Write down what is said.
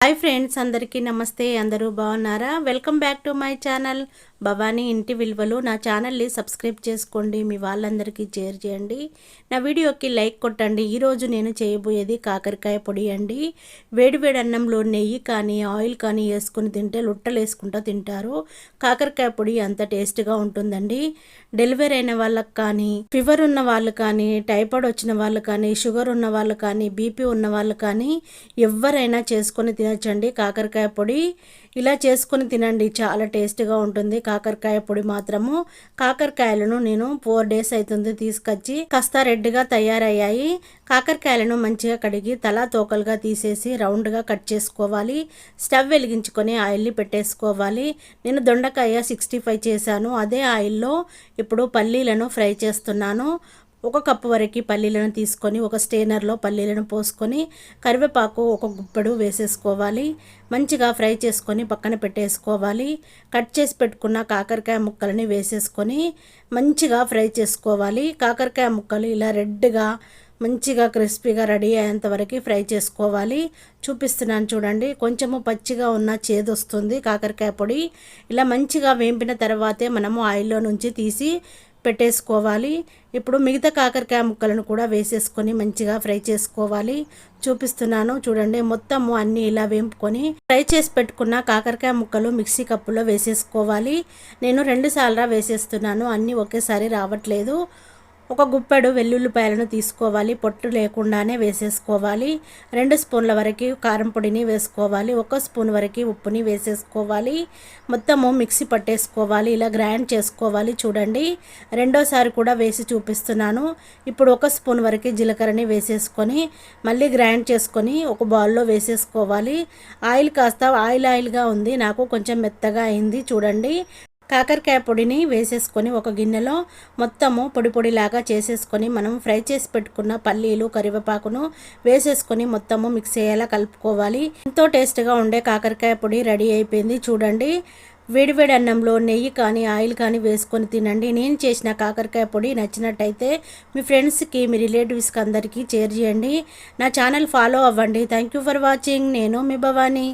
Hi friends, అందరికీ నమస్తే. అందరూ బాగున్నారా? Welcome back to my channel Bhavani ఇంటి విలువలు. నా ఛానల్ని సబ్స్క్రైబ్ చేసుకోండి, మీ వాళ్ళందరికీ షేర్ చేయండి, నా వీడియోకి లైక్ కొట్టండి. ఈరోజు నేను చేయబోయేది కాకరకాయ పొడి అండి. వేడివేడి అన్నంలో నెయ్యి కానీ ఆయిల్ కానీ వేసుకుని తింటే లొట్టలు వేసుకుంటూ తింటారు. కాకరకాయ పొడి అంత టేస్ట్గా ఉంటుందండి. డెలివరీ అయిన వాళ్ళకి కానీ, ఫీవర్ ఉన్న వాళ్ళు కానీ, టైఫాయిడ్ వచ్చిన వాళ్ళు కానీ, షుగర్ ఉన్న వాళ్ళు కానీ, బీపీ ఉన్న వాళ్ళు కానీ ఎవరైనా చేసుకొని తినచ్చండి. కాకరకాయ పొడి ఇలా చేసుకొని తినండి, చాలా టేస్ట్గా ఉంటుంది కాకరకాయ పొడి మాత్రము. కాకరకాయలను నేను 4 days అవుతుంది తీసుకొచ్చి, కాస్త రెడ్గా తయారయ్యాయి. కాకరకాయలను మంచిగా కడిగి తలా తోకలుగా తీసేసి రౌండ్గా కట్ చేసుకోవాలి. స్టవ్ వెలిగించుకొని ఆయిల్ని పెట్టేసుకోవాలి. నేను దొండకాయ 65 చేశాను. అదే ఆయిల్లో ఇప్పుడు పల్లీలను ఫ్రై చేస్తున్నాను. 1 కప్పు వరకు పల్లీలను తీసుకొని ఒక స్టెయినర్లో పల్లీలను పోసుకొని కరివేపాకు 1 గుప్పెడు వేసేసుకోవాలి. మంచిగా ఫ్రై చేసుకొని పక్కన పెట్టేసుకోవాలి. కట్ చేసి పెట్టుకున్న కాకరకాయ ముక్కలని వేసేసుకొని మంచిగా ఫ్రై చేసుకోవాలి. కాకరకాయ ముక్కలు ఇలా రెడ్గా మంచిగా క్రిస్పీగా రెడీ అయ్యేంత వరకు ఫ్రై చేసుకోవాలి. చూపిస్తున్నాను చూడండి. కొంచెము పచ్చిగా ఉన్న చేదు వస్తుంది కాకరకాయ పొడి. ఇలా మంచిగా వేంపిన తర్వాతే మనము ఆయిల్లో నుంచి తీసి పెట్టేసుకోవాలి. ఇప్పుడు మిగతా కాకరకాయ ముక్కలను కూడా వేసేసుకొని మంచిగా ఫ్రై చేసుకోవాలి. చూపిస్తున్నాను చూడండి. మొత్తము అన్నీ ఇలా వేంపుకొని ఫ్రై చేసి పెట్టుకున్న కాకరకాయ ముక్కలు మిక్సీ కప్పులో వేసేసుకోవాలి. నేను 2 సార్లు వేసేస్తున్నాను, అన్నీ ఒకేసారి రావట్లేదు. 1 గుప్పెడు వెల్లుల్లిపాయలను తీసుకోవాలి, పొట్టు లేకుండానే వేసేసుకోవాలి. 2 స్పూన్ల వరకు కారం పొడిని వేసుకోవాలి. 1 స్పూన్ వరకు ఉప్పుని వేసేసుకోవాలి. మొత్తము మిక్సీ పట్టేసుకోవాలి. ఇలా గ్రైండ్ చేసుకోవాలి. చూడండి, రెండోసారి కూడా వేసి చూపిస్తున్నాను. ఇప్పుడు 1 స్పూన్ వరకు జీలకర్రని వేసేసుకొని మళ్ళీ గ్రైండ్ చేసుకొని ఒక బౌల్లో వేసేసుకోవాలి. ఆయిల్ కాస్త ఆయిల్గా ఉంది, నాకు కొంచెం మెత్తగా అయింది. చూడండి, కాకరకాయ పొడిని వేసేసుకొని ఒక గిన్నెలో మొత్తము పొడి పొడిలాగా చేసేసుకొని మనం ఫ్రై చేసి పెట్టుకున్న పల్లీలు కరివేపాకును వేసేసుకొని మొత్తము మిక్స్ అయ్యేలా కలుపుకోవాలి. ఎంతో టేస్ట్గా ఉండే కాకరకాయ పొడి రెడీ అయిపోయింది. చూడండి, వేడివేడి అన్నంలో నెయ్యి కానీ ఆయిల్ కానీ వేసుకొని తినండి. నేను చేసిన కాకరకాయ పొడి నచ్చినట్టయితే మీ ఫ్రెండ్స్కి, మీ రిలేటివ్స్కి అందరికీ షేర్ చేయండి. నా ఛానల్ ఫాలో అవ్వండి. Thank you for watching. నేను మీ భవానీ.